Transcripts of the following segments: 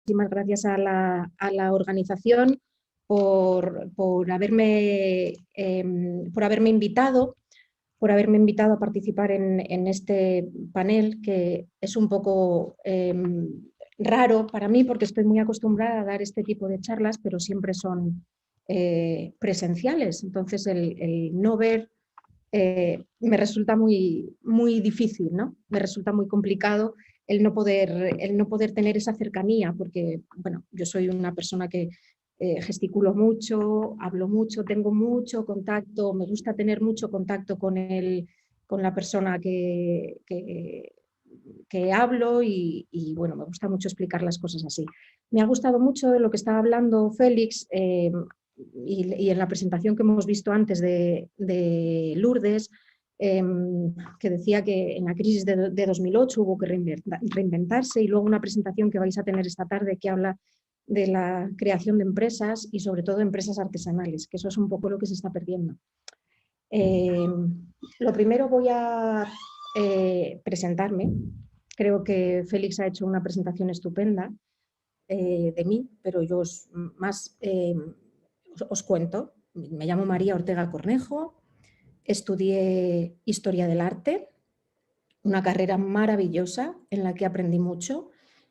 muchísimas gracias a la organización por haberme invitado a participar en este panel, que es un poco raro para mí porque estoy muy acostumbrada a dar este tipo de charlas, pero siempre son presenciales. Entonces el no ver me resulta muy, muy difícil, ¿no? Me resulta muy complicado el no poder tener esa cercanía, porque bueno, yo soy una persona que gesticulo mucho, hablo mucho, tengo mucho contacto, me gusta tener mucho contacto con la persona que hablo y bueno, me gusta mucho explicar las cosas así. Me ha gustado mucho de lo que estaba hablando Félix y en la presentación que hemos visto antes de Lourdes, que decía que en la crisis de 2008 hubo que reinventarse, y luego una presentación que vais a tener esta tarde que habla de la creación de empresas y sobre todo empresas artesanales, que eso es un poco lo que se está perdiendo. Lo primero voy a presentarme. Creo que Félix ha hecho una presentación estupenda de mí, pero yo os cuento. Me llamo María Ortega Cornejo, estudié Historia del Arte, una carrera maravillosa en la que aprendí mucho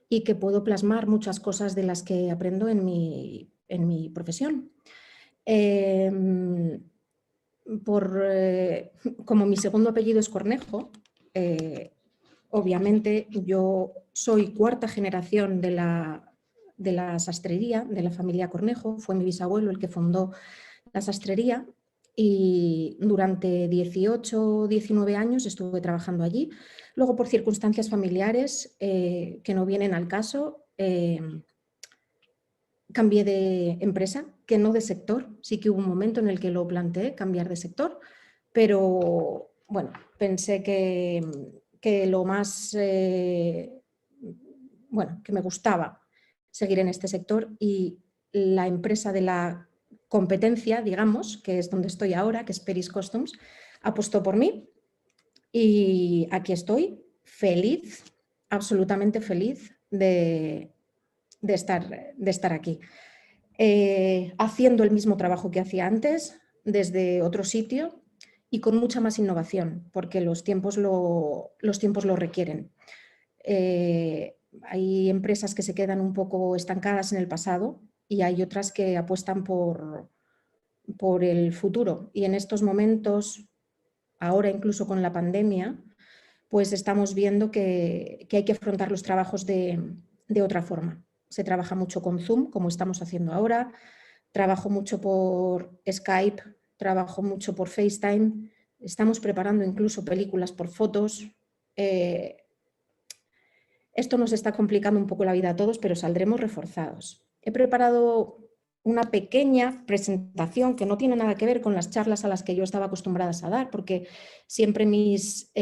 y que puedo plasmar muchas cosas de las que aprendo en mi profesión. Como mi segundo apellido es Cornejo, obviamente yo soy cuarta generación de la sastrería, de la familia Cornejo. Fue mi bisabuelo el que fundó la sastrería y durante 18 o 19 años estuve trabajando allí. Luego, por circunstancias familiares que no vienen al caso, cambié de empresa, que no de sector. Sí que hubo un momento en el que lo planteé, cambiar de sector, pero bueno, pensé que lo más, bueno, que me gustaba seguir en este sector, y la empresa de la competencia, digamos, que es donde estoy ahora, que es Peris Costumes, apostó por mí y aquí estoy, feliz, absolutamente feliz de estar aquí. Haciendo el mismo trabajo que hacía antes, desde otro sitio y con mucha más innovación, porque los tiempos lo requieren. Hay empresas que se quedan un poco estancadas en el pasado y hay otras que apuestan por el futuro. Y en estos momentos, ahora incluso con la pandemia, pues estamos viendo que hay que afrontar los trabajos de otra forma. Se trabaja mucho con Zoom, como estamos haciendo ahora, trabajo mucho por Skype, trabajo mucho por FaceTime, estamos preparando incluso películas por fotos. Esto nos está complicando un poco la vida a todos, pero saldremos reforzados. He preparado una pequeña presentación que no tiene nada que ver con las charlas a las que yo estaba acostumbrada a dar, porque siempre mis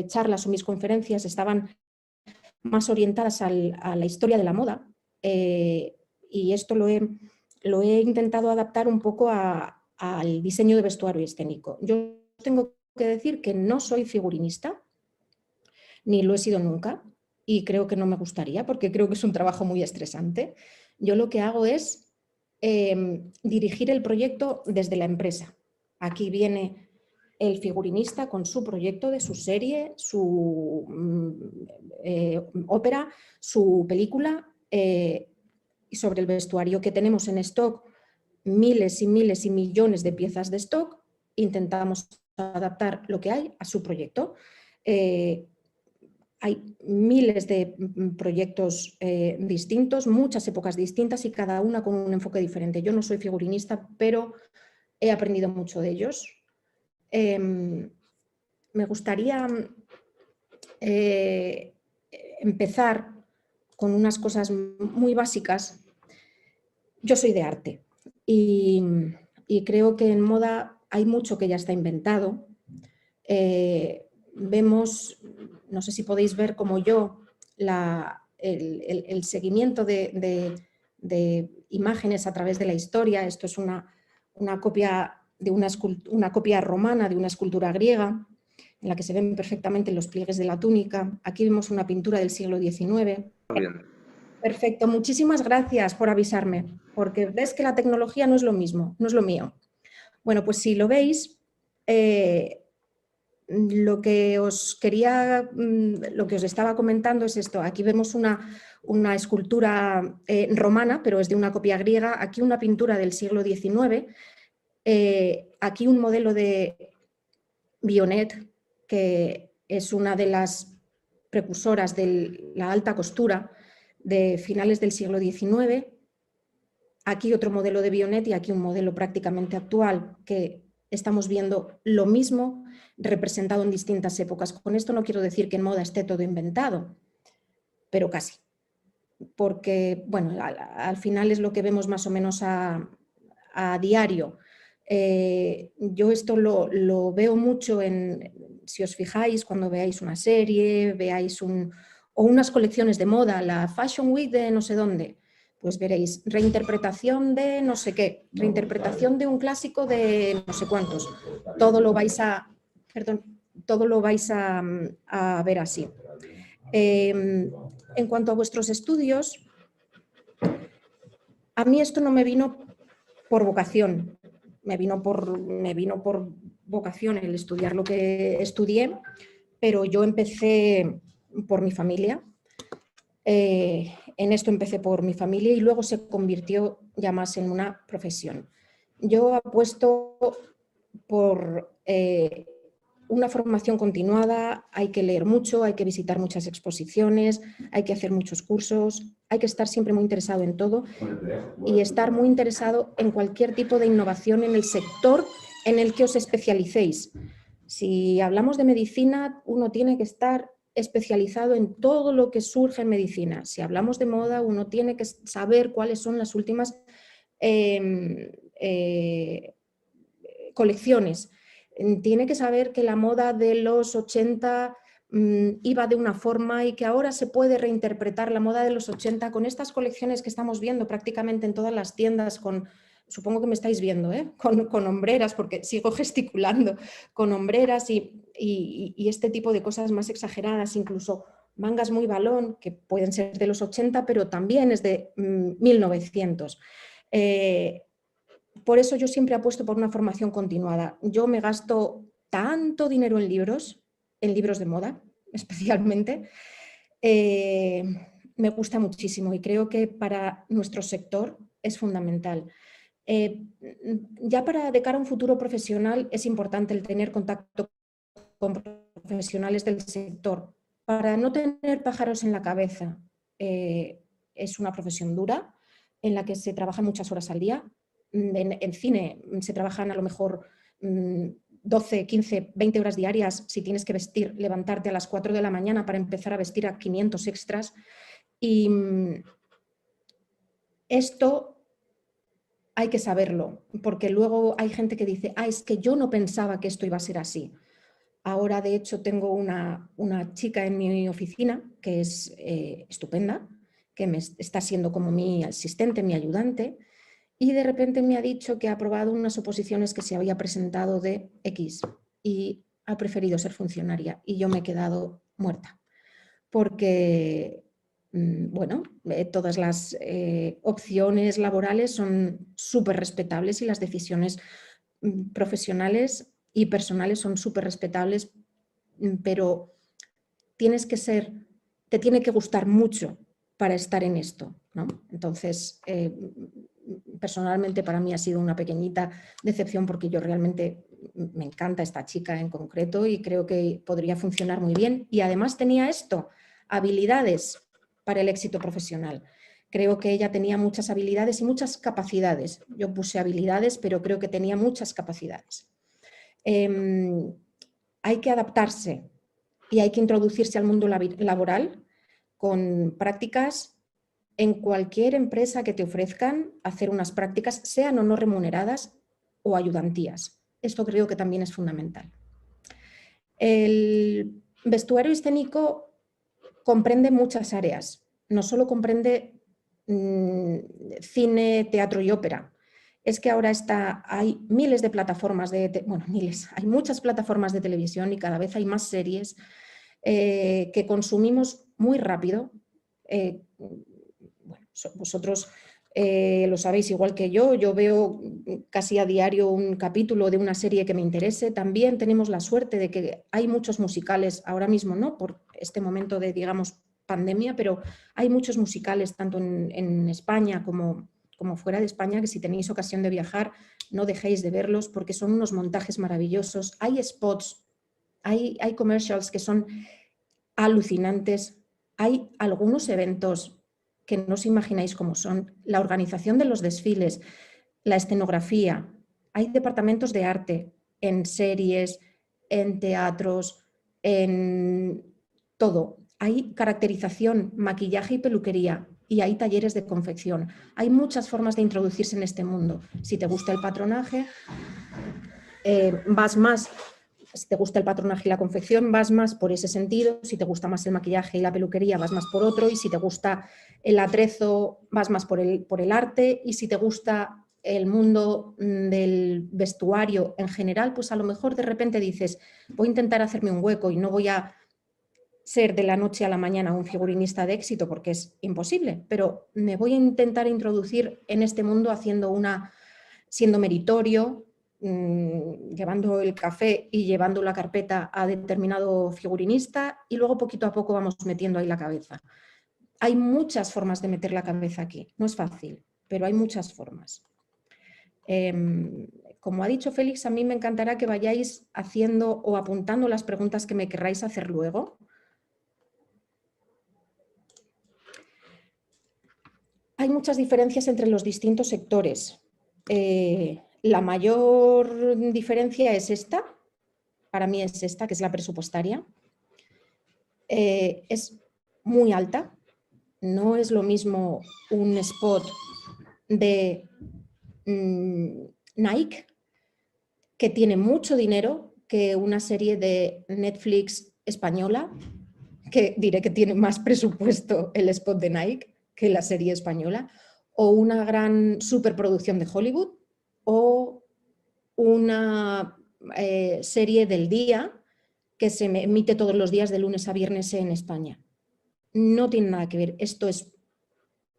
charlas o mis conferencias estaban más orientadas a la historia de la moda, y esto lo he intentado adaptar un poco al diseño de vestuario y escénico. Yo tengo que decir que no soy figurinista, ni lo he sido nunca, y creo que no me gustaría, porque creo que es un trabajo muy estresante. Yo lo que hago es dirigir el proyecto desde la empresa. Aquí viene el figurinista con su proyecto de su serie, su ópera, su película, y sobre el vestuario que tenemos en stock, miles y miles y millones de piezas de stock, intentamos adaptar lo que hay a su proyecto. Hay miles de proyectos distintos, muchas épocas distintas y cada una con un enfoque diferente. Yo no soy figurinista, pero he aprendido mucho de ellos. Me gustaría empezar con unas cosas muy básicas. Yo soy de arte y creo que en moda hay mucho que ya está inventado. Vemos, no sé si podéis ver como yo, el seguimiento de imágenes a través de la historia. Esto es una copia de una copia romana de una escultura griega, en la que se ven perfectamente los pliegues de la túnica. Aquí vemos una pintura del siglo XIX. Bien. Perfecto, muchísimas gracias por avisarme, porque ves que la tecnología no es lo mismo, no es lo mío. Bueno, pues si lo veis, lo que os quería, lo que os estaba comentando es esto. Aquí vemos una escultura romana, pero es de una copia griega. Aquí una pintura del siglo XIX. Aquí un modelo de Vionnet, que es una de las precursoras de la alta costura de finales del siglo XIX. Aquí otro modelo de Vionnet y aquí un modelo prácticamente actual, que estamos viendo lo mismo representado en distintas épocas. Con esto no quiero decir que en moda esté todo inventado, pero casi. Porque, bueno, al final es lo que vemos más o menos a diario. Yo esto lo veo mucho si os fijáis, cuando veáis una serie, veáis o unas colecciones de moda, la Fashion Week de no sé dónde, pues veréis reinterpretación de no sé qué, reinterpretación de un clásico de no sé cuántos. Todo lo vais a, perdón, todo lo vais a ver así. En cuanto a vuestros estudios, a mí esto no me vino por vocación, me vino por vocación el estudiar lo que estudié, pero yo empecé por mi familia. En esto empecé por mi familia y luego se convirtió ya más en una profesión. Yo apuesto por una formación continuada, hay que leer mucho, hay que visitar muchas exposiciones, hay que hacer muchos cursos, hay que estar siempre muy interesado en todo y estar muy interesado en cualquier tipo de innovación en el sector en el que os especialicéis. Si hablamos de medicina, uno tiene que estar especializado en todo lo que surge en medicina. Si hablamos de moda, uno tiene que saber cuáles son las últimas colecciones. Tiene que saber que la moda de los 80 iba de una forma y que ahora se puede reinterpretar la moda de los 80 con estas colecciones que estamos viendo prácticamente en todas las tiendas supongo que me estáis viendo, con hombreras, porque sigo gesticulando, con hombreras y este tipo de cosas más exageradas, incluso mangas muy balón, que pueden ser de los 80, pero también es de 1900. Por eso yo siempre apuesto por una formación continuada. Yo me gasto tanto dinero en libros de moda especialmente, me gusta muchísimo y creo que para nuestro sector es fundamental. Ya de cara a un futuro profesional es importante el tener contacto con profesionales del sector para no tener pájaros en la cabeza. Es una profesión dura en la que se trabaja muchas horas al día. En cine se trabajan a lo mejor 12, 15, 20 horas diarias si tienes que levantarte a las 4 de la mañana para empezar a vestir a 500 extras. Y esto hay que saberlo, porque luego hay gente que dice, es que yo no pensaba que esto iba a ser así. Ahora, de hecho, tengo una chica en mi oficina que es estupenda, que me está siendo como mi asistente, mi ayudante, y de repente me ha dicho que ha aprobado unas oposiciones que se había presentado de X y ha preferido ser funcionaria y yo me he quedado muerta porque, bueno, todas las opciones laborales son súper respetables y las decisiones profesionales y personales son súper respetables, pero te tiene que gustar mucho para estar en esto, ¿no? Entonces, personalmente para mí ha sido una pequeñita decepción porque yo realmente me encanta esta chica en concreto y creo que podría funcionar muy bien y además tenía habilidades para el éxito profesional. Creo que ella tenía muchas habilidades y muchas capacidades. Yo puse habilidades, pero creo que tenía muchas capacidades. Hay que adaptarse y hay que introducirse al mundo laboral con prácticas en cualquier empresa que te ofrezcan hacer unas prácticas, sean o no remuneradas o ayudantías. Esto creo que también es fundamental. El vestuario escénico comprende muchas áreas, no solo comprende cine, teatro y ópera. Es que ahora hay miles de plataformas hay muchas plataformas de televisión y cada vez hay más series que consumimos muy rápido. Vosotros lo sabéis igual que yo veo casi a diario un capítulo de una serie que me interese. También tenemos la suerte de que hay muchos musicales, ahora mismo no, por este momento de, digamos, pandemia, pero hay muchos musicales tanto en España como fuera de España, que si tenéis ocasión de viajar, no dejéis de verlos porque son unos montajes maravillosos. Hay spots, hay commercials que son alucinantes, hay algunos eventos que no os imagináis cómo son, la organización de los desfiles, la escenografía, hay departamentos de arte en series, en teatros, en todo. Hay caracterización, maquillaje y peluquería y hay talleres de confección. Hay muchas formas de introducirse en este mundo. Si te gusta el patronaje, vas más. Si te gusta el patronaje y la confección, vas más por ese sentido. Si te gusta más el maquillaje y la peluquería, vas más por otro. Y si te gusta el atrezo, vas más por el arte. Y si te gusta el mundo del vestuario en general, pues a lo mejor de repente dices, voy a intentar hacerme un hueco y no voy a ser de la noche a la mañana un figurinista de éxito porque es imposible, pero me voy a intentar introducir en este mundo siendo meritorio, llevando el café y llevando la carpeta a determinado figurinista y luego poquito a poco vamos metiendo ahí la cabeza. Hay muchas formas de meter la cabeza aquí, no es fácil, pero hay muchas formas. Como ha dicho Félix, a mí me encantará que vayáis haciendo o apuntando las preguntas que me querráis hacer luego. Hay muchas diferencias entre los distintos sectores. La mayor diferencia es esta, para mí es esta, que es la presupuestaria. Es muy alta, no es lo mismo un spot de Nike, que tiene mucho dinero, que una serie de Netflix española, que diré que tiene más presupuesto el spot de Nike que la serie española, o una gran superproducción de Hollywood, o una serie del día que se emite todos los días de lunes a viernes en España. No tiene nada que ver, esto es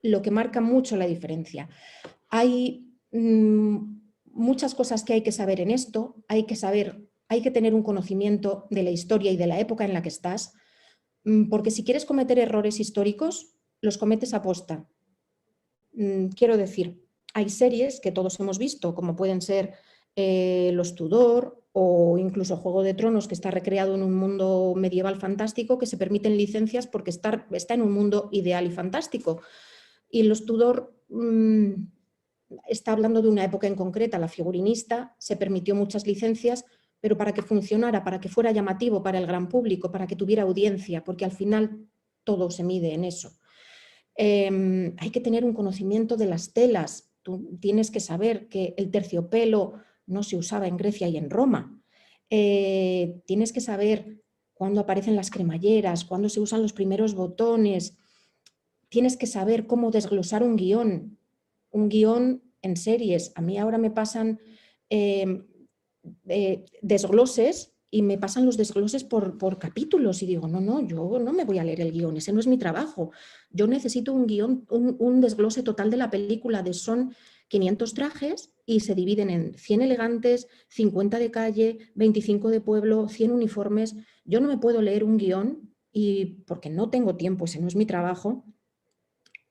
lo que marca mucho la diferencia. Hay muchas cosas que hay que saber en esto, hay que tener un conocimiento de la historia y de la época en la que estás, porque si quieres cometer errores históricos, los cometes a posta. Quiero decir, hay series que todos hemos visto, como pueden ser Los Tudor o incluso Juego de Tronos, que está recreado en un mundo medieval fantástico, que se permiten licencias porque está en un mundo ideal y fantástico. Y Los Tudor está hablando de una época en concreta, la figurinista, se permitió muchas licencias, pero para que funcionara, para que fuera llamativo para el gran público, para que tuviera audiencia, porque al final todo se mide en eso. Hay que tener un conocimiento de las telas. Tú tienes que saber que el terciopelo no se usaba en Grecia y en Roma. Tienes que saber cuándo aparecen las cremalleras, cuándo se usan los primeros botones. Tienes que saber cómo desglosar un guión en series. A mí ahora me pasan desgloses y me pasan los desgloses por capítulos y digo, no, yo no me voy a leer el guión, ese no es mi trabajo. Yo necesito un guión, un desglose total de la película, son 500 trajes y se dividen en 100 elegantes, 50 de calle, 25 de pueblo, 100 uniformes. Yo no me puedo leer un guión porque no tengo tiempo, ese no es mi trabajo,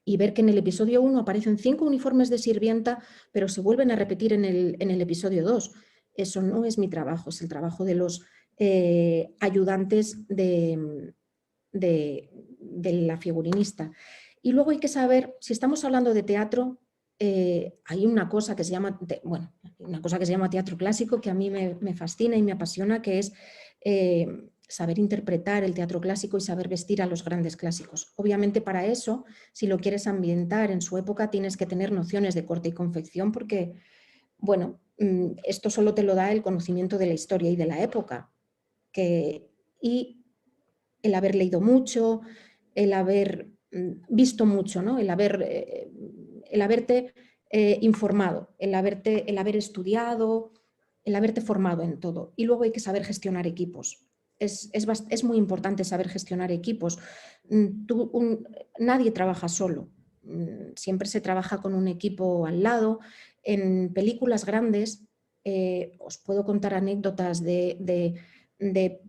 y ver que en el episodio 1 aparecen 5 uniformes de sirvienta, pero se vuelven a repetir en el episodio 2. Eso no es mi trabajo, es el trabajo de los ayudantes de la figurinista. Y luego hay que saber, si estamos hablando de teatro, hay una cosa que se llama, teatro clásico que a mí me fascina y me apasiona, que es saber interpretar el teatro clásico y saber vestir a los grandes clásicos. Obviamente para eso, si lo quieres ambientar en su época, tienes que tener nociones de corte y confección porque, bueno, esto solo te lo da el conocimiento de la historia y de la época. Y el haber leído mucho, el haber visto mucho, ¿no? el haberte informado, el haber estudiado, el haberte formado en todo. Y luego hay que saber gestionar equipos. Es muy importante saber gestionar equipos. Nadie trabaja solo. siempre se trabaja con un equipo al lado. En películas grandes os puedo contar anécdotas de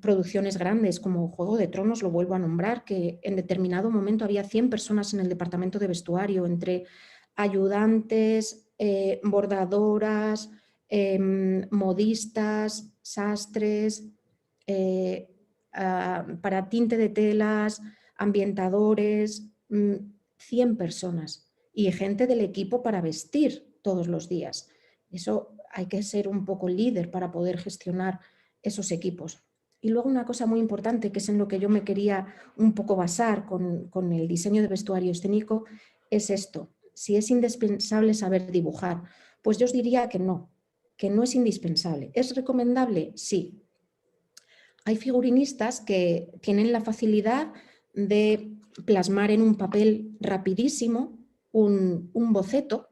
producciones grandes como Juego de Tronos, lo vuelvo a nombrar, que en determinado momento había 100 personas en el departamento de vestuario, entre ayudantes, bordadoras, modistas, sastres, para tinte de telas, ambientadores, 100 personas y gente del equipo para vestir todos los días. Eso hay que ser un poco líder para poder gestionar esos equipos. Y luego una cosa muy importante, que es en lo que yo me quería un poco basar con el diseño de vestuario escénico, es esto. Si es indispensable saber dibujar, pues yo os diría que no es indispensable. ¿Es recomendable? Sí. Hay figurinistas que tienen la facilidad de plasmar en un papel rapidísimo un boceto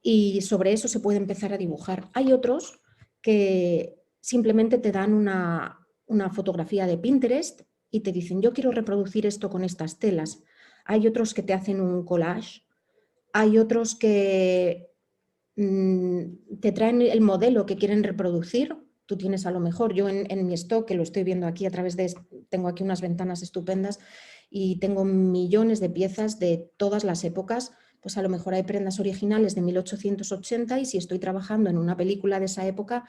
y sobre eso se puede empezar a dibujar. Hay otros que simplemente te dan una fotografía de Pinterest y te dicen, yo quiero reproducir esto con estas telas. Hay otros que te hacen un collage. Hay otros que te traen el modelo que quieren reproducir. Tú tienes a lo mejor, yo en mi stock, que lo estoy viendo aquí a través de, tengo aquí unas ventanas estupendas y tengo millones de piezas de todas las épocas. Pues a lo mejor hay prendas originales de 1880 y si estoy trabajando en una película de esa época,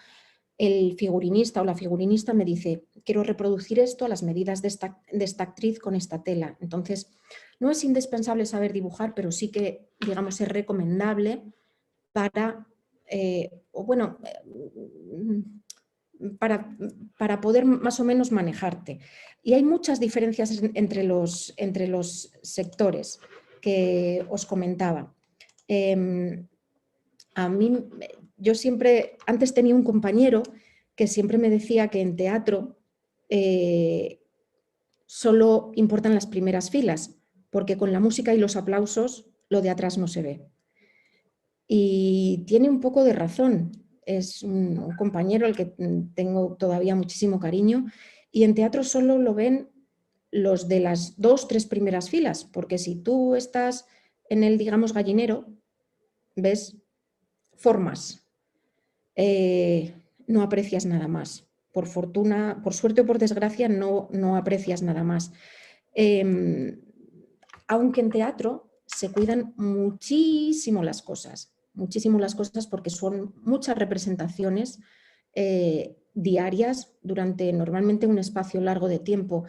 el figurinista o la figurinista me dice, quiero reproducir esto a las medidas de esta actriz con esta tela. Entonces, no es indispensable saber dibujar, pero sí que, digamos, es recomendable para, para poder más o menos manejarte. Y hay muchas diferencias entre los sectores que os comentaba. A mí, yo siempre, antes tenía un compañero que siempre me decía que en teatro solo importan las primeras filas, porque con la música y los aplausos lo de atrás no se ve. Y tiene un poco de razón, es un compañero al que tengo todavía muchísimo cariño y en teatro solo lo ven los de las 2 o 3 primeras filas, porque si tú estás en el, digamos, gallinero, ves formas, no aprecias nada más. Por fortuna, por suerte o por desgracia, no aprecias nada más. Aunque en teatro se cuidan muchísimo las cosas porque son muchas representaciones diarias durante normalmente un espacio largo de tiempo.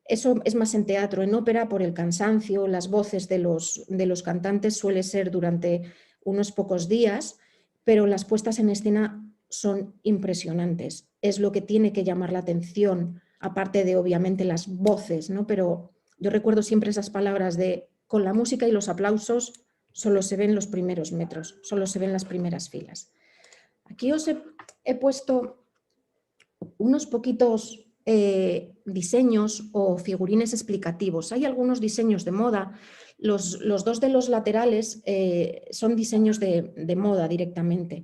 Eso es más en teatro. En ópera, por el cansancio, las voces de los cantantes suele ser durante unos pocos días, pero las puestas en escena son impresionantes. Es lo que tiene que llamar la atención, aparte de obviamente las voces, ¿no? Pero yo recuerdo siempre esas palabras de con la música y los aplausos solo se ven los primeros metros, solo se ven las primeras filas. Aquí os he puesto unos poquitos diseños o figurines explicativos. Hay algunos diseños de moda. Los 2 de los laterales son diseños de moda directamente.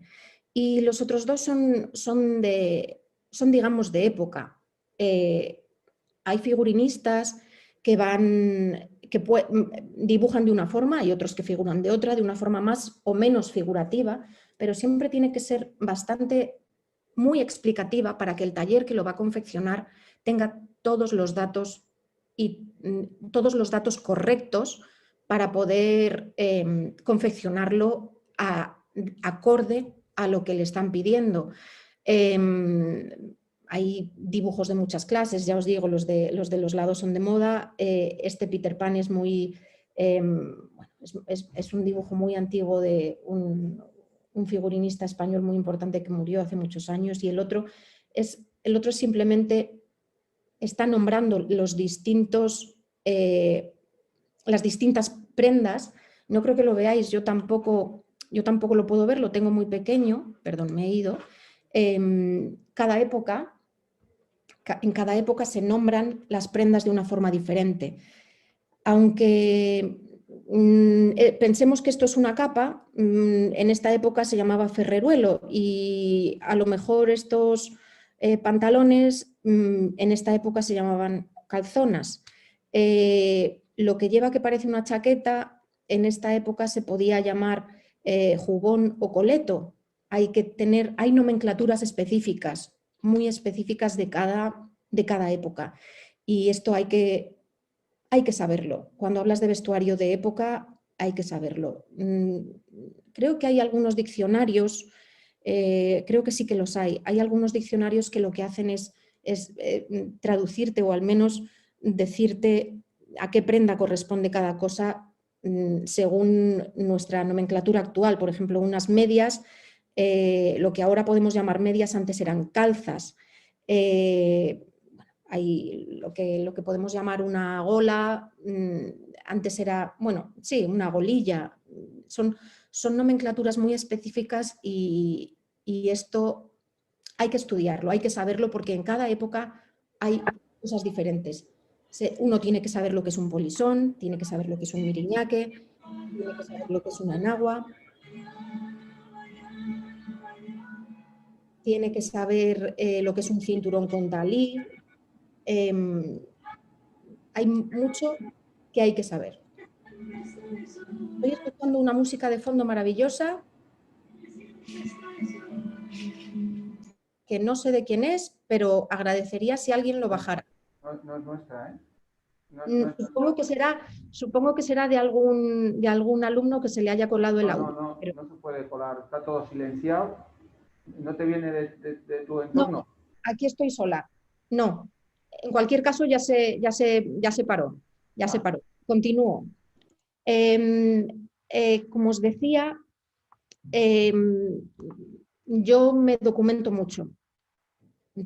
Y los otros 2 son digamos, de época. Hay figurinistas que dibujan de una forma y otros que figuran de otra, de una forma más o menos figurativa, pero siempre tiene que ser muy explicativa para que el taller que lo va a confeccionar tenga todos los datos correctos para poder confeccionarlo acorde a lo que le están pidiendo. Hay dibujos de muchas clases, ya os digo, los de los lados son de moda. Este Peter Pan es muy, es un dibujo muy antiguo de un figurinista español muy importante que murió hace muchos años, y el otro simplemente está nombrando las distintas prendas. No creo que lo veáis, yo tampoco lo puedo ver, lo tengo muy pequeño, perdón, me he ido. En cada época se nombran las prendas de una forma diferente. Aunque pensemos que esto es una capa, en esta época se llamaba ferreruelo y a lo mejor estos pantalones en esta época se llamaban calzonas. Lo que lleva que parece una chaqueta en esta época se podía llamar jubón o coleto. Hay nomenclaturas específicas, muy específicas de cada época. Y esto hay que saberlo. Cuando hablas de vestuario de época, hay que saberlo. Creo que hay algunos diccionarios, creo que sí que los hay. Hay algunos diccionarios que lo que hacen es traducirte o al menos decirte a qué prenda corresponde cada cosa según nuestra nomenclatura actual. Por ejemplo, unas medias, lo que ahora podemos llamar medias, antes eran calzas. Hay lo que podemos llamar una gola, antes era, bueno, sí, una golilla. Son nomenclaturas muy específicas y esto hay que estudiarlo, hay que saberlo porque en cada época hay cosas diferentes. Uno tiene que saber lo que es un polisón, tiene que saber lo que es un miriñaque, tiene que saber lo que es una enagua, tiene que saber lo que es un cinturón con talí. Hay mucho que hay que saber. Estoy escuchando una música de fondo maravillosa que no sé de quién es, pero agradecería si alguien lo bajara. No es nuestra, ¿eh? Supongo que será de algún alumno que se le haya colado el audio. No se puede colar, está todo silenciado. ¿No te viene de tu entorno? No, aquí estoy sola. No. En cualquier caso ya se paró. Se paró. Continúo. Como os decía, yo me documento mucho.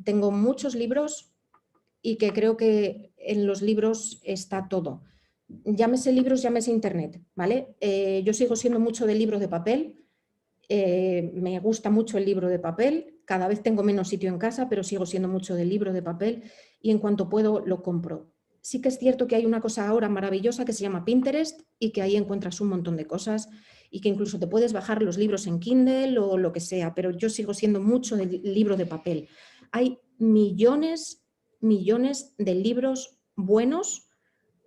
Tengo muchos libros y que creo que en los libros está todo. Llámese libros, llámese internet, ¿vale? Yo sigo siendo mucho de libros de papel. Me gusta mucho el libro de papel. Cada vez tengo menos sitio en casa, pero sigo siendo mucho del libro de papel y en cuanto puedo lo compro. Sí que es cierto que hay una cosa ahora maravillosa que se llama Pinterest y que ahí encuentras un montón de cosas y que incluso te puedes bajar los libros en Kindle o lo que sea, pero yo sigo siendo mucho del libro de papel. Hay millones de libros buenos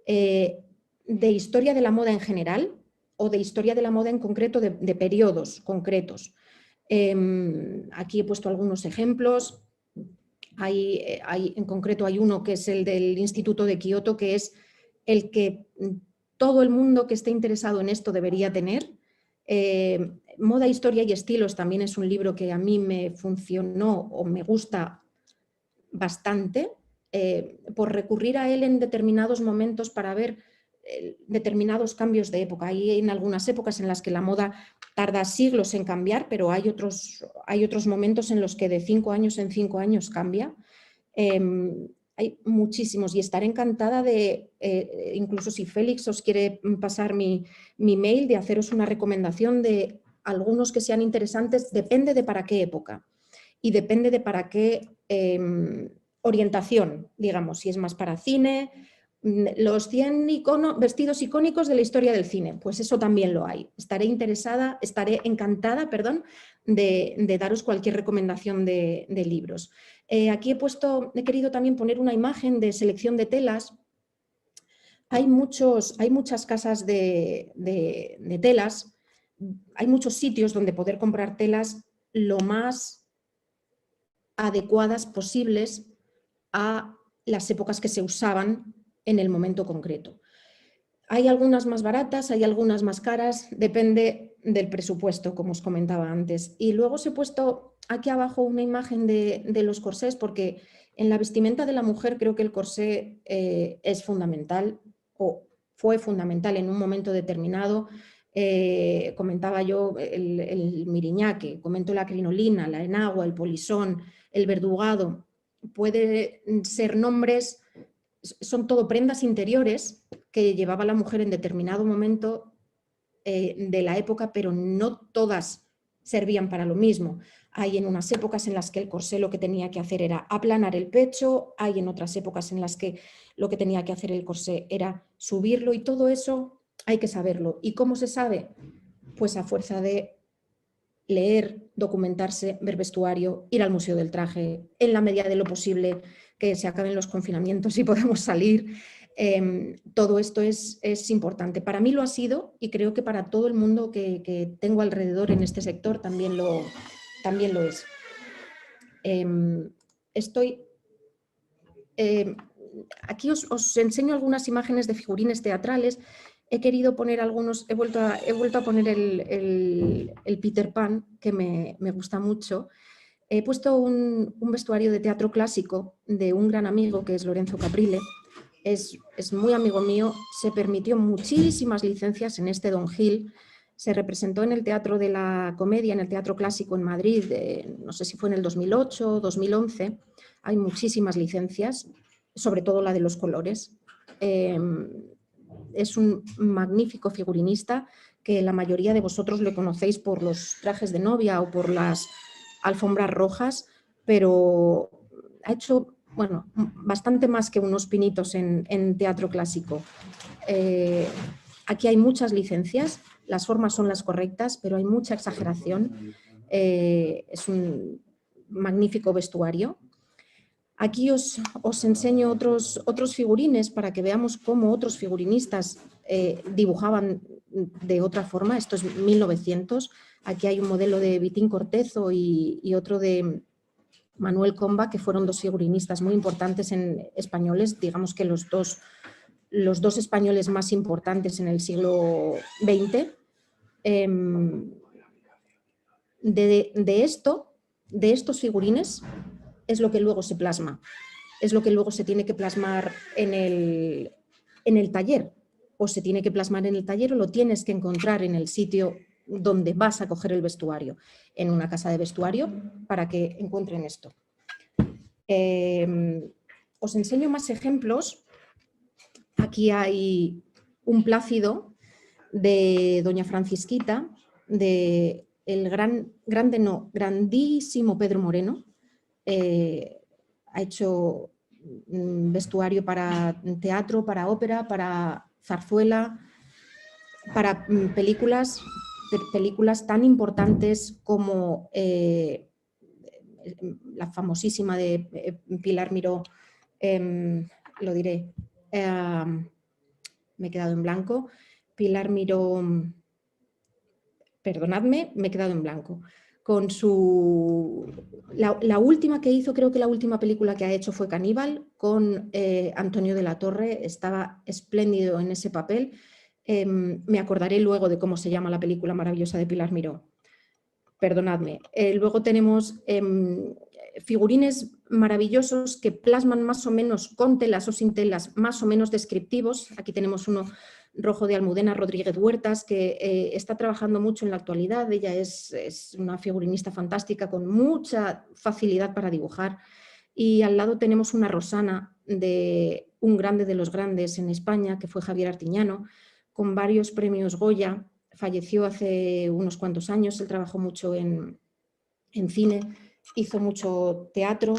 de historia de la moda en general o de historia de la moda en concreto, de periodos concretos. Aquí he puesto algunos ejemplos. En concreto hay uno que es el del Instituto de Kioto, que es el que todo el mundo que esté interesado en esto debería tener. Moda, Historia y Estilos también es un libro que a mí me funcionó o me gusta bastante por recurrir a él en determinados momentos para ver determinados cambios de época. Hay en algunas épocas en las que la moda tarda siglos en cambiar, pero hay otros momentos en los que de 5 años en 5 años cambia. Hay muchísimos y estaré encantada de, incluso si Félix os quiere pasar mi mail, de haceros una recomendación de algunos que sean interesantes. Depende de para qué época y depende de para qué orientación, digamos, si es más para cine. Los 100 vestidos icónicos de la historia del cine, pues eso también lo hay. Estaré encantada, de daros cualquier recomendación de libros. Aquí he querido también poner una imagen de selección de telas. Hay muchas casas de telas, hay muchos sitios donde poder comprar telas lo más adecuadas posibles a las épocas que se usaban en el momento concreto. Hay algunas más baratas, hay algunas más caras, depende del presupuesto, como os comentaba antes. Y luego os he puesto aquí abajo una imagen de los corsés, porque en la vestimenta de la mujer creo que el corsé es fundamental, o fue fundamental en un momento determinado. Comentaba yo el miriñaque, comento la crinolina, la enagua, el polisón, el verdugado. Puede ser nombres, son todo prendas interiores que llevaba la mujer en determinado momento de la época, pero no todas servían para lo mismo. Hay en unas épocas en las que el corsé lo que tenía que hacer era aplanar el pecho, hay en otras épocas en las que lo que tenía que hacer el corsé era subirlo, y todo eso hay que saberlo. ¿Y cómo se sabe? Pues a fuerza de leer, documentarse, ver vestuario, ir al Museo del Traje, en la medida de lo posible que se acaben los confinamientos y podamos salir. todo esto es importante. Para mí lo ha sido y creo que para todo el mundo que tengo alrededor en este sector también lo es. Aquí os enseño algunas imágenes de figurines teatrales. He querido poner algunos, he vuelto a poner el Peter Pan, que me gusta mucho. He puesto un vestuario de teatro clásico de un gran amigo que es Lorenzo Caprile. Es muy amigo mío, se permitió muchísimas licencias en este Don Gil. Se representó en el Teatro de la Comedia, en el Teatro Clásico en Madrid, no sé si fue en el 2008 o 2011. Hay muchísimas licencias, sobre todo la de los colores. Es un magnífico figurinista que la mayoría de vosotros le conocéis por los trajes de novia o por las alfombras rojas, pero ha hecho, bueno, bastante más que unos pinitos en teatro clásico. Aquí hay muchas licencias, las formas son las correctas, pero hay mucha exageración. Es un magnífico vestuario. Aquí os enseño otros figurines para que veamos cómo otros figurinistas dibujaban de otra forma. Esto es 1900. Aquí hay un modelo de Vitín Cortezo y otro de Manuel Comba, que fueron dos figurinistas muy importantes españoles, digamos que los dos españoles más importantes en el siglo XX. De estos figurines es lo que luego se plasma, es lo que luego se tiene que plasmar en el taller, o se tiene que plasmar en el taller o lo tienes que encontrar en el sitio donde vas a coger el vestuario, en una casa de vestuario, para que encuentren esto. Os enseño más ejemplos. Aquí hay un Plácido de Doña Francisquita, de el grandísimo Pedro Moreno. Ha hecho vestuario para teatro, para ópera, para zarzuela, para películas tan importantes como la famosísima de Pilar Miró, lo diré, me he quedado en blanco, Pilar Miró, perdonadme, me he quedado en blanco, con la última que hizo, creo que la última película que ha hecho fue Caníbal, con Antonio de la Torre, estaba espléndido en ese papel. Me acordaré luego de cómo se llama la película maravillosa de Pilar Miró. Perdonadme. Luego tenemos figurines maravillosos que plasman más o menos con telas o sin telas, más o menos descriptivos. Aquí tenemos uno rojo de Almudena Rodríguez Huertas, que está trabajando mucho en la actualidad. Ella es una figurinista fantástica con mucha facilidad para dibujar. Y al lado tenemos una Rosana de un grande de los grandes en España, que fue Javier Artiñano, con varios premios Goya. Falleció hace unos cuantos años, él trabajó mucho en cine, hizo mucho teatro,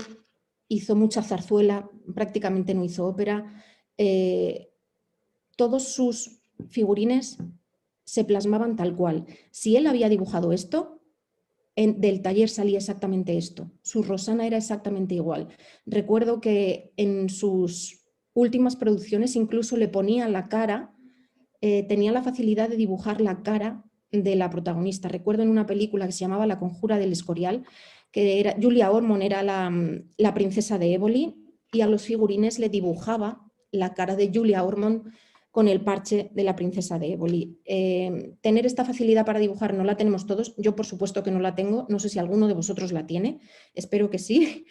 hizo mucha zarzuela, prácticamente no hizo ópera. Todos sus figurines se plasmaban tal cual. Si él había dibujado esto, del taller salía exactamente esto. Su Rosana era exactamente igual. Recuerdo que en sus últimas producciones incluso le ponía la cara, tenía la facilidad de dibujar la cara de la protagonista. Recuerdo en una película que se llamaba La Conjura del Escorial, que era, Julia Ormond era la princesa de Éboli, y a los figurines le dibujaba la cara de Julia Ormond con el parche de la princesa de Éboli. Tener esta facilidad para dibujar no la tenemos todos, yo por supuesto que no la tengo, no sé si alguno de vosotros la tiene, espero que sí,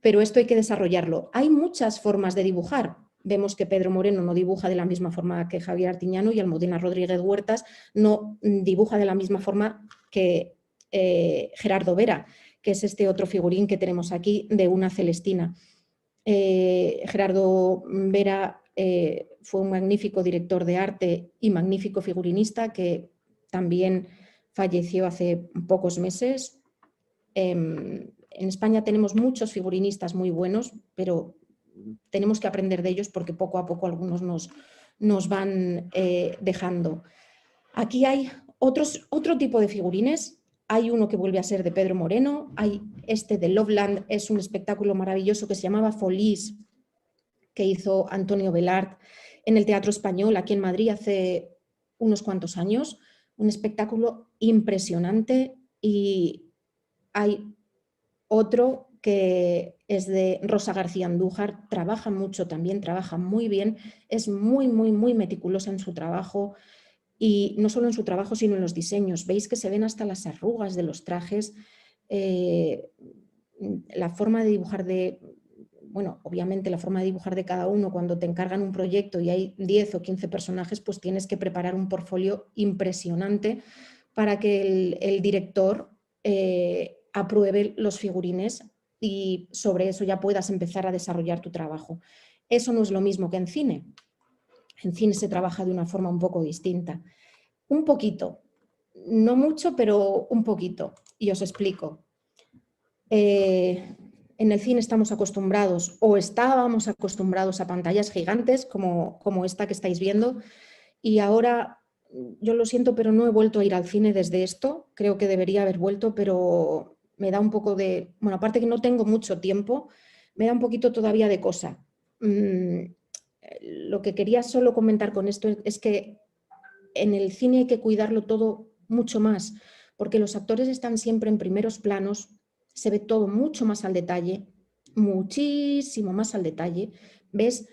pero esto hay que desarrollarlo. Hay muchas formas de dibujar. Vemos que Pedro Moreno no dibuja de la misma forma que Javier Artiñano y Almudena Rodríguez Huertas no dibuja de la misma forma que Gerardo Vera, que es este otro figurín que tenemos aquí de una Celestina. Gerardo Vera fue un magnífico director de arte y magnífico figurinista que también falleció hace pocos meses. En España tenemos muchos figurinistas muy buenos, pero tenemos que aprender de ellos porque poco a poco algunos nos van dejando. Aquí hay otro tipo de figurines. Hay uno que vuelve a ser de Pedro Moreno, hay este de Loveland, es un espectáculo maravilloso que se llamaba Folies, que hizo Antonio Velart en el Teatro Español aquí en Madrid hace unos cuantos años, un espectáculo impresionante. Y hay otro que es de Rosa García Andújar, trabaja mucho también, trabaja muy bien, es muy, muy, muy meticulosa en su trabajo, y no solo en su trabajo, sino en los diseños. Veis que se ven hasta las arrugas de los trajes, la forma de dibujar bueno, obviamente la forma de dibujar de cada uno. Cuando te encargan un proyecto y hay 10 o 15 personajes, pues tienes que preparar un portfolio impresionante para que el director apruebe los figurines y sobre eso ya puedas empezar a desarrollar tu trabajo. Eso no es lo mismo que en cine. En cine se trabaja de una forma un poco distinta. Un poquito, no mucho, pero un poquito. Y os explico. En el cine estamos acostumbrados, o estábamos acostumbrados, a pantallas gigantes como esta que estáis viendo, y ahora, yo lo siento, pero no he vuelto a ir al cine desde esto. Creo que debería haber vuelto, pero me da un poco de... Bueno, aparte que no tengo mucho tiempo, me da un poquito todavía de cosa. Lo que quería solo comentar con esto es que en el cine hay que cuidarlo todo mucho más, porque los actores están siempre en primeros planos, se ve todo mucho más al detalle, muchísimo más al detalle. Ves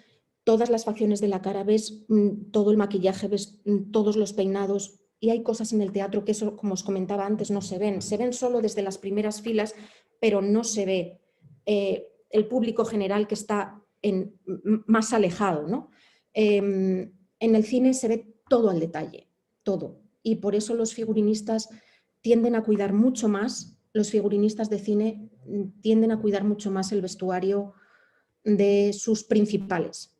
todas las facciones de la cara, ves todo el maquillaje, ves todos los peinados, y hay cosas en el teatro que eso, como os comentaba antes, no se ven solo desde las primeras filas, pero no se ve el público general que está más alejado, ¿no? En el cine se ve todo al detalle, todo, y por eso los figurinistas tienden a cuidar mucho más, los figurinistas de cine tienden a cuidar mucho más el vestuario de sus principales.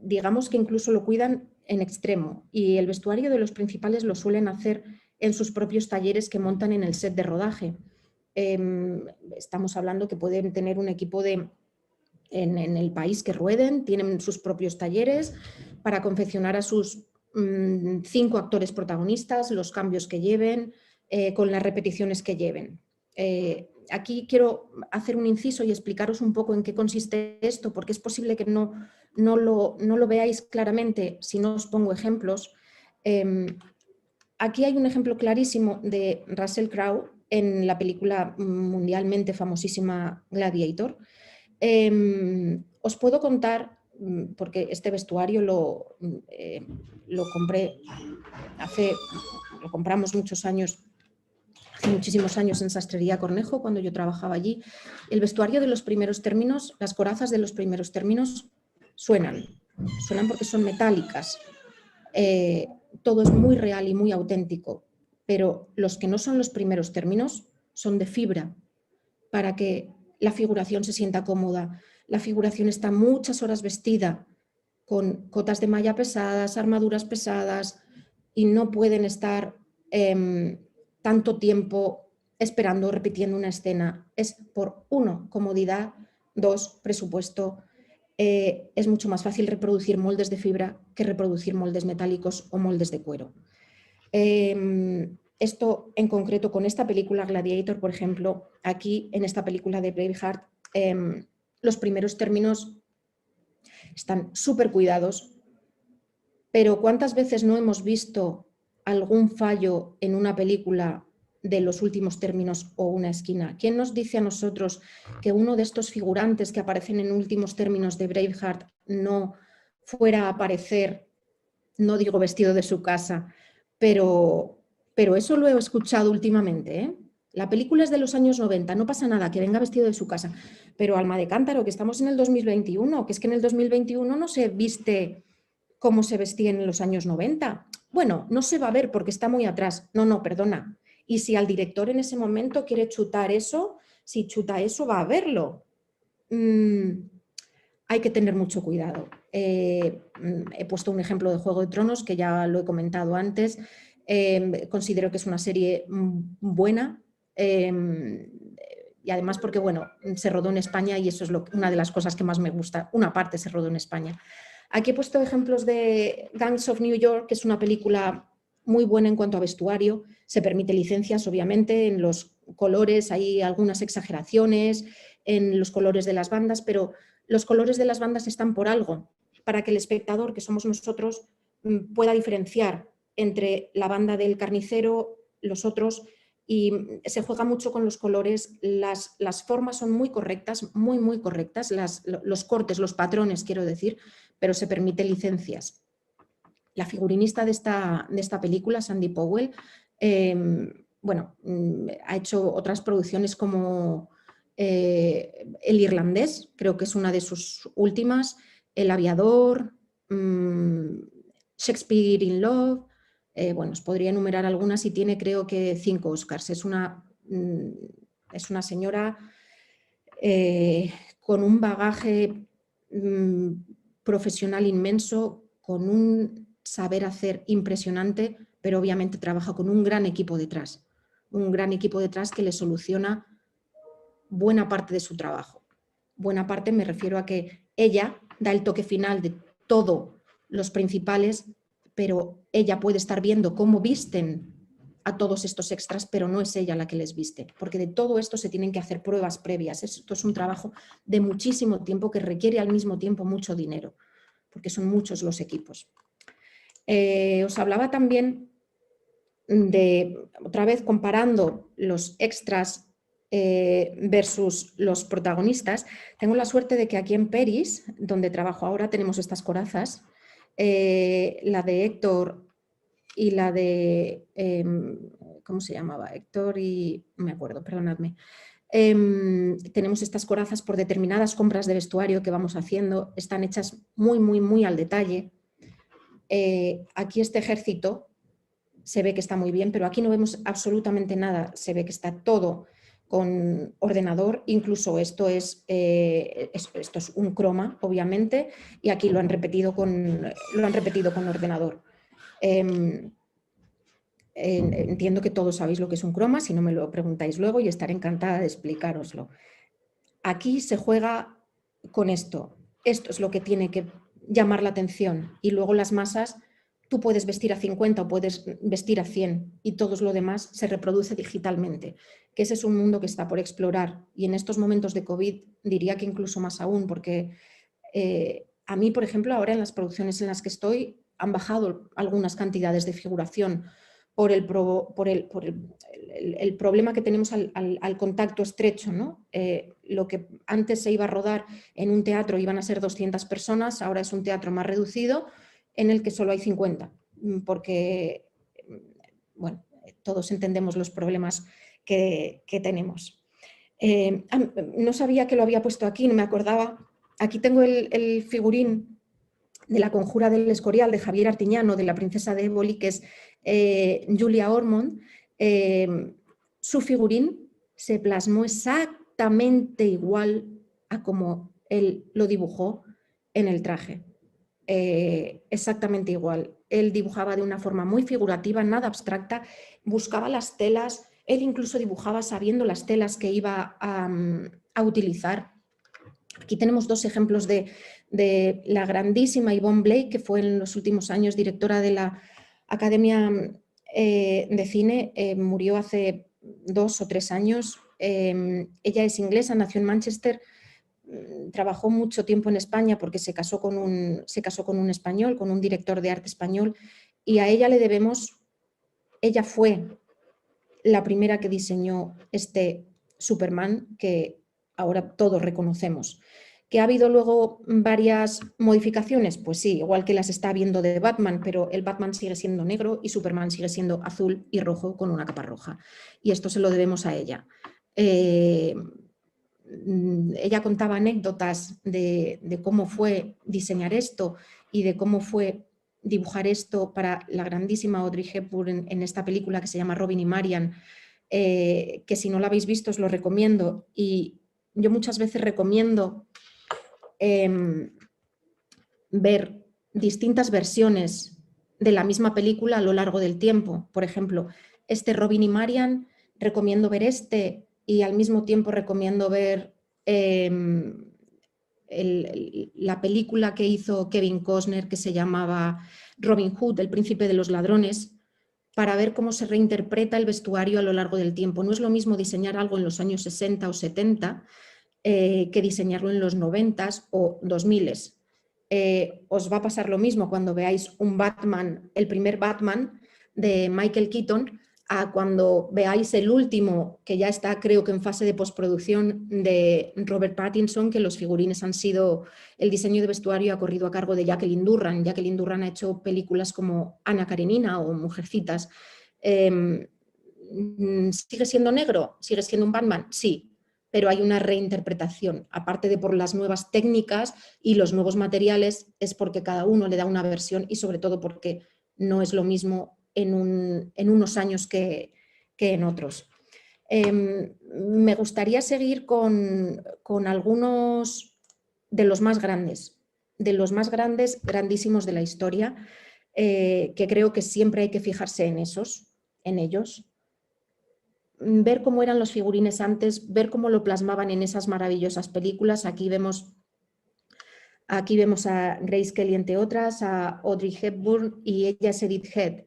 Digamos que incluso lo cuidan en extremo, y el vestuario de los principales lo suelen hacer en sus propios talleres que montan en el set de rodaje. Estamos hablando que pueden tener un equipo en el país que rueden, tienen sus propios talleres para confeccionar a sus 5 actores protagonistas, los cambios que lleven, con las repeticiones que lleven. Aquí quiero hacer un inciso y explicaros un poco en qué consiste esto, porque es posible que no lo veáis claramente si no os pongo ejemplos. Aquí hay un ejemplo clarísimo de Russell Crowe en la película mundialmente famosísima Gladiator. Os puedo contar, porque este vestuario lo compré lo compramos hace muchísimos años en Sastrería Cornejo, cuando yo trabajaba allí. El vestuario de los primeros términos, las corazas de los primeros términos suenan porque son metálicas. Todo es muy real y muy auténtico, pero los que no son los primeros términos son de fibra, para que la figuración se sienta cómoda. La figuración está muchas horas vestida con cotas de malla pesadas, armaduras pesadas, y no pueden estar tanto tiempo esperando, repitiendo una escena. Es por 1, comodidad, 2, presupuesto. Es mucho más fácil reproducir moldes de fibra que reproducir moldes metálicos o moldes de cuero. Esto en concreto con esta película Gladiator, por ejemplo, aquí en esta película de Braveheart, los primeros términos están súper cuidados, pero ¿cuántas veces no hemos visto algún fallo en una película de los últimos términos o una esquina? ¿Quién nos dice a nosotros que uno de estos figurantes que aparecen en últimos términos de Braveheart no fuera a aparecer, no digo vestido de su casa, pero eso lo he escuchado últimamente, ¿eh? La película es de los años 90, no pasa nada que venga vestido de su casa, pero alma de cántaro, que estamos en el 2021, que es que en el 2021 no se viste como se vestía en los años 90. Bueno, no se va a ver porque está muy atrás. No, perdona. Y si al director en ese momento quiere chutar eso, si chuta eso va a verlo. Hay que tener mucho cuidado. He puesto un ejemplo de Juego de Tronos, que ya lo he comentado antes. Considero que es una serie buena, y además porque, bueno, se rodó en España y eso es una de las cosas que más me gusta. Una parte se rodó en España. Aquí he puesto ejemplos de Gangs of New York, que es una película muy buena en cuanto a vestuario. Se permite licencias, obviamente, en los colores, hay algunas exageraciones en los colores de las bandas, pero los colores de las bandas están por algo, para que el espectador, que somos nosotros, pueda diferenciar entre la banda del carnicero, los otros, y se juega mucho con los colores, las formas son muy correctas, muy correctas, los cortes, los patrones, quiero decir, pero se permiten licencias. La figurinista de esta película, Sandy Powell, bueno, ha hecho otras producciones como El Irlandés, creo que es una de sus últimas, El Aviador, Shakespeare in Love. Bueno, os podría enumerar algunas y tiene creo que 5 Oscars. Es una señora con un bagaje profesional inmenso, con un saber hacer impresionante, pero obviamente trabaja con un gran equipo detrás. Un gran equipo detrás que le soluciona buena parte de su trabajo. Buena parte me refiero a que ella da el toque final de todos los principales, pero ella puede estar viendo cómo visten a todos estos extras, pero no es ella la que les viste, porque de todo esto se tienen que hacer pruebas previas. Esto es un trabajo de muchísimo tiempo que requiere al mismo tiempo mucho dinero, porque son muchos los equipos. Os hablaba también de, otra vez comparando los extras versus los protagonistas. Tengo la suerte de que aquí en Peris, donde trabajo ahora, tenemos estas corazas, la de Héctor y la de, ¿cómo se llamaba? Héctor y, no me acuerdo, perdonadme. Tenemos estas corazas por determinadas compras de vestuario que vamos haciendo, están hechas muy al detalle. Aquí este ejército se ve que está muy bien, pero aquí no vemos absolutamente nada, se ve que está todo con ordenador, incluso esto es un croma, obviamente, y aquí lo han repetido con ordenador. Entiendo que todos sabéis lo que es un croma, si no me lo preguntáis luego y estaré encantada de explicároslo. Aquí se juega con esto es lo que tiene que llamar la atención, y luego las masas, tú puedes vestir a 50 o puedes vestir a 100 y todo lo demás se reproduce digitalmente, que ese es un mundo que está por explorar, y en estos momentos de COVID diría que incluso más aún, porque a mí, por ejemplo, ahora en las producciones en las que estoy han bajado algunas cantidades de figuración por el problema que tenemos al contacto estrecho, ¿no? Lo que antes se iba a rodar en un teatro iban a ser 200 personas, ahora es un teatro más reducido en el que solo hay 50, porque, bueno, todos entendemos los problemas que tenemos. No sabía que lo había puesto aquí, no me acordaba. Aquí tengo el figurín de La Conjura del Escorial, de Javier Artiñano, de La Princesa de Éboli, que es Julia Ormond. Su figurín se plasmó exactamente igual a como él lo dibujó en el traje. Exactamente igual. Él dibujaba de una forma muy figurativa, nada abstracta, buscaba las telas, él incluso dibujaba sabiendo las telas que iba a utilizar. Aquí tenemos dos ejemplos de la grandísima Yvonne Blake, que fue en los últimos años directora de la Academia de Cine, murió hace 2 o 3 años. Ella es inglesa, nació en Manchester, trabajó mucho tiempo en España porque se casó con un español, con un director de arte español, y a ella le debemos, ella fue la primera que diseñó este Superman que ahora todos reconocemos. ¿Que ha habido luego varias modificaciones? Pues sí, igual que las está habiendo de Batman, pero el Batman sigue siendo negro y Superman sigue siendo azul y rojo con una capa roja. Y esto se lo debemos a ella. Ella contaba anécdotas de cómo fue diseñar esto y de cómo fue dibujar esto para la grandísima Audrey Hepburn en esta película que se llama Robin y Marian, que si no la habéis visto os lo recomiendo, y yo muchas veces recomiendo ver distintas versiones de la misma película a lo largo del tiempo. Por ejemplo, este Robin y Marian, recomiendo ver este y al mismo tiempo recomiendo ver la película que hizo Kevin Costner que se llamaba Robin Hood, el príncipe de los ladrones, para ver cómo se reinterpreta el vestuario a lo largo del tiempo. No es lo mismo diseñar algo en los años 60 o 70 que diseñarlo en los 90s o 2000s. Os va a pasar lo mismo cuando veáis un Batman, el primer Batman de Michael Keaton, a cuando veáis el último, que ya está creo que en fase de postproducción, de Robert Pattinson, que los figurines han sido, el diseño de vestuario ha corrido a cargo de Jacqueline Durran. Jacqueline Durran ha hecho películas como Ana Karenina o Mujercitas. ¿Sigue siendo negro? ¿Sigue siendo un Batman? Sí, pero hay una reinterpretación. Aparte de por las nuevas técnicas y los nuevos materiales, es porque cada uno le da una versión y sobre todo porque no es lo mismo en unos años que en otros. Me gustaría seguir con algunos de los más grandes, grandísimos de la historia, que creo que siempre hay que fijarse en ellos. Ver cómo eran los figurines antes, ver cómo lo plasmaban en esas maravillosas películas. Aquí vemos a Grace Kelly, entre otras, a Audrey Hepburn, y ella es Edith Head.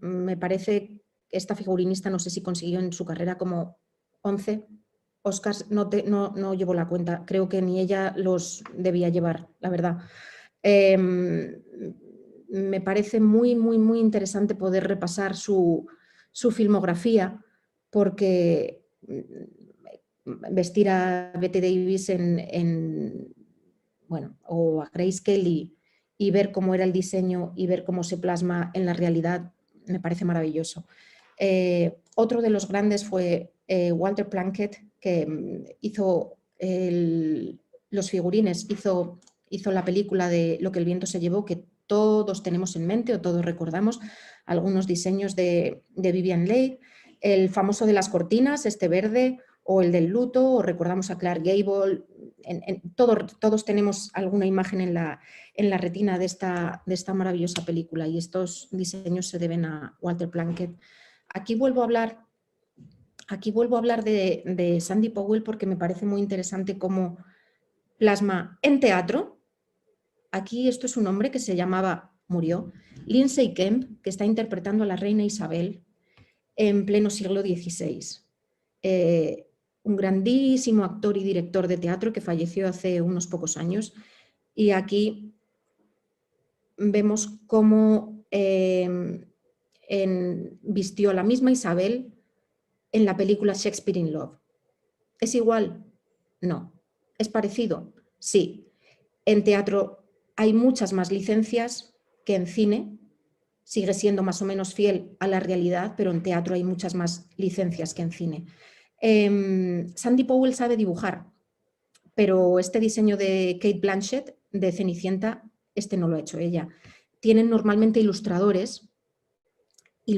Me parece que esta figurinista, no sé si consiguió en su carrera como 11 Oscars, no llevo la cuenta, creo que ni ella los debía llevar, la verdad. Me parece muy, muy, muy interesante poder repasar su filmografía, porque vestir a Bette Davis o a Grace Kelly y ver cómo era el diseño y ver cómo se plasma en la realidad, me parece maravilloso. Otro de los grandes fue Walter Plunkett, que hizo los figurines, hizo la película de Lo que el viento se llevó, que todos tenemos en mente o todos recordamos, algunos diseños de Vivian Leigh, el famoso de las cortinas, este verde, o el del luto, o recordamos a Clark Gable. Todos tenemos alguna imagen en la retina de esta maravillosa película, y estos diseños se deben a Walter Plunkett. Aquí vuelvo a hablar de Sandy Powell porque me parece muy interesante cómo plasma en teatro. Aquí esto es un hombre que murió, Lindsay Kemp, que está interpretando a la reina Isabel en pleno siglo XVI. Un grandísimo actor y director de teatro que falleció hace unos pocos años, y aquí vemos cómo vistió a la misma Isabel en la película Shakespeare in Love. ¿Es igual? No. ¿Es parecido? Sí. En teatro hay muchas más licencias que en cine, sigue siendo más o menos fiel a la realidad, pero en teatro hay muchas más licencias que en cine. Sandy Powell sabe dibujar, pero este diseño de Cate Blanchett de Cenicienta, no lo ha hecho ella. Tienen normalmente ilustradores y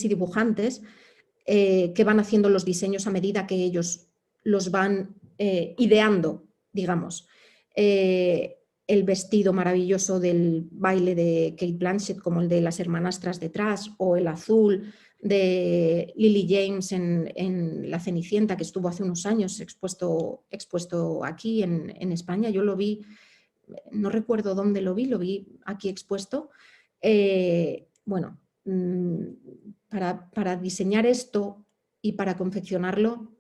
dibujantes que van haciendo los diseños a medida que ellos los van ideando, digamos. El vestido maravilloso del baile de Cate Blanchett, como el de las hermanastras detrás, o el azul de Lily James en La Cenicienta, que estuvo hace unos años expuesto aquí en España. Yo lo vi, no recuerdo dónde lo vi aquí expuesto. Bueno, para diseñar esto y para confeccionarlo,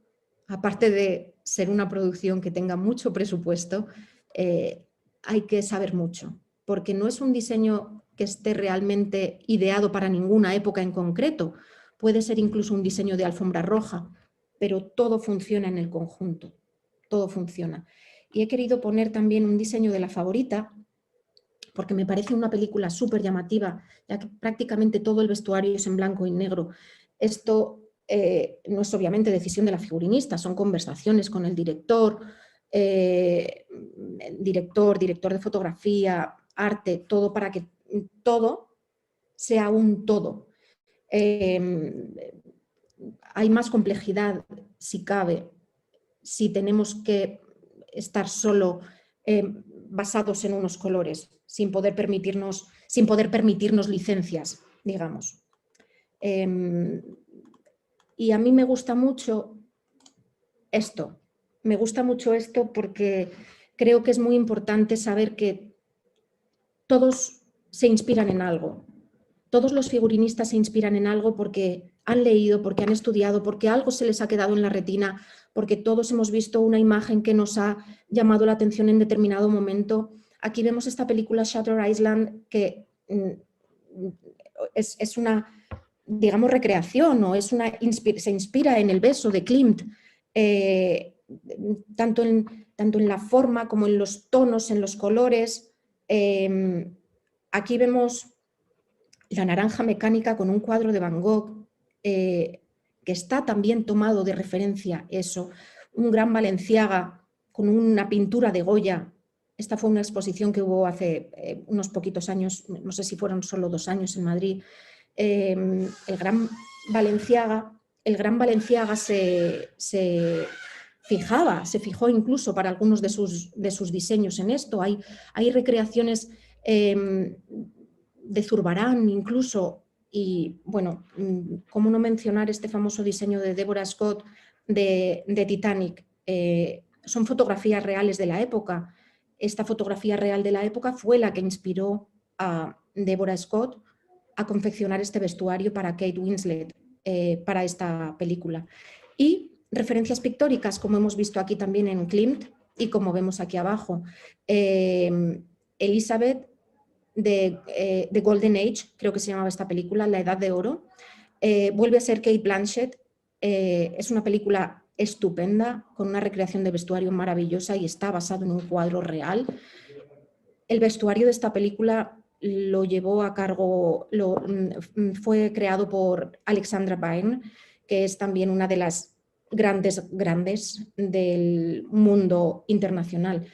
aparte de ser una producción que tenga mucho presupuesto, hay que saber mucho, porque no es un diseño que esté realmente ideado para ninguna época en concreto. Puede ser incluso un diseño de alfombra roja, pero todo funciona en el conjunto, todo funciona. Y he querido poner también un diseño de La Favorita, porque me parece una película súper llamativa, ya que prácticamente todo el vestuario es en blanco y negro. Esto no es obviamente decisión de la figurinista, son conversaciones con el director, director de fotografía, arte, todo para que todo sea un todo. Hay más complejidad, si cabe, si tenemos que estar solo basados en unos colores, sin poder permitirnos licencias, digamos. Y a mí me gusta mucho esto. Me gusta mucho esto porque creo que es muy importante saber que todos se inspiran en algo. Todos los figurinistas se inspiran en algo porque han leído, porque han estudiado, porque algo se les ha quedado en la retina, porque todos hemos visto una imagen que nos ha llamado la atención en determinado momento. Aquí vemos esta película Shutter Island, que es una, digamos, recreación, o se inspira en el beso de Klimt, tanto en la forma como en los tonos, en los colores. Aquí vemos La naranja mecánica con un cuadro de Van Gogh, que está también tomado de referencia eso. Un gran Balenciaga con una pintura de Goya. Esta fue una exposición que hubo hace unos poquitos años, no sé si fueron solo 2 años en Madrid. El gran Balenciaga se fijó incluso para algunos de sus diseños en esto. Hay recreaciones de Zurbarán incluso, y bueno, cómo no mencionar este famoso diseño de Deborah Scott de Titanic. Son fotografías reales de la época. Esta fotografía real de la época fue la que inspiró a Deborah Scott a confeccionar este vestuario para Kate Winslet, para esta película. Y referencias pictóricas, como hemos visto aquí también en Klimt y como vemos aquí abajo. Elizabeth de Golden Age, creo que se llamaba esta película, La Edad de Oro. Vuelve a ser Cate Blanchett. Es una película estupenda, con una recreación de vestuario maravillosa y está basado en un cuadro real. El vestuario de esta película lo llevó a cargo, fue creado por Alexandra Byrne, que es también una de las grandes del mundo internacional.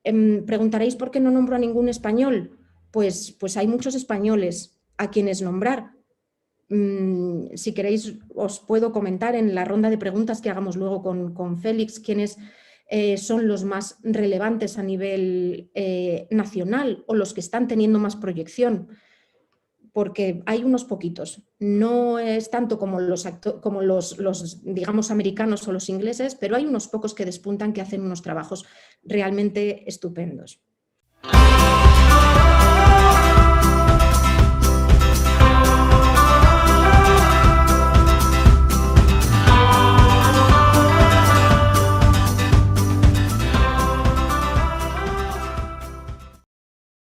Preguntaréis por qué no nombro a ningún español. Pues hay muchos españoles a quienes nombrar. Si queréis os puedo comentar en la ronda de preguntas que hagamos luego con Félix quiénes son los más relevantes a nivel nacional o los que están teniendo más proyección, porque hay unos poquitos. No es tanto como los digamos americanos o los ingleses, pero hay unos pocos que despuntan, que hacen unos trabajos realmente estupendos.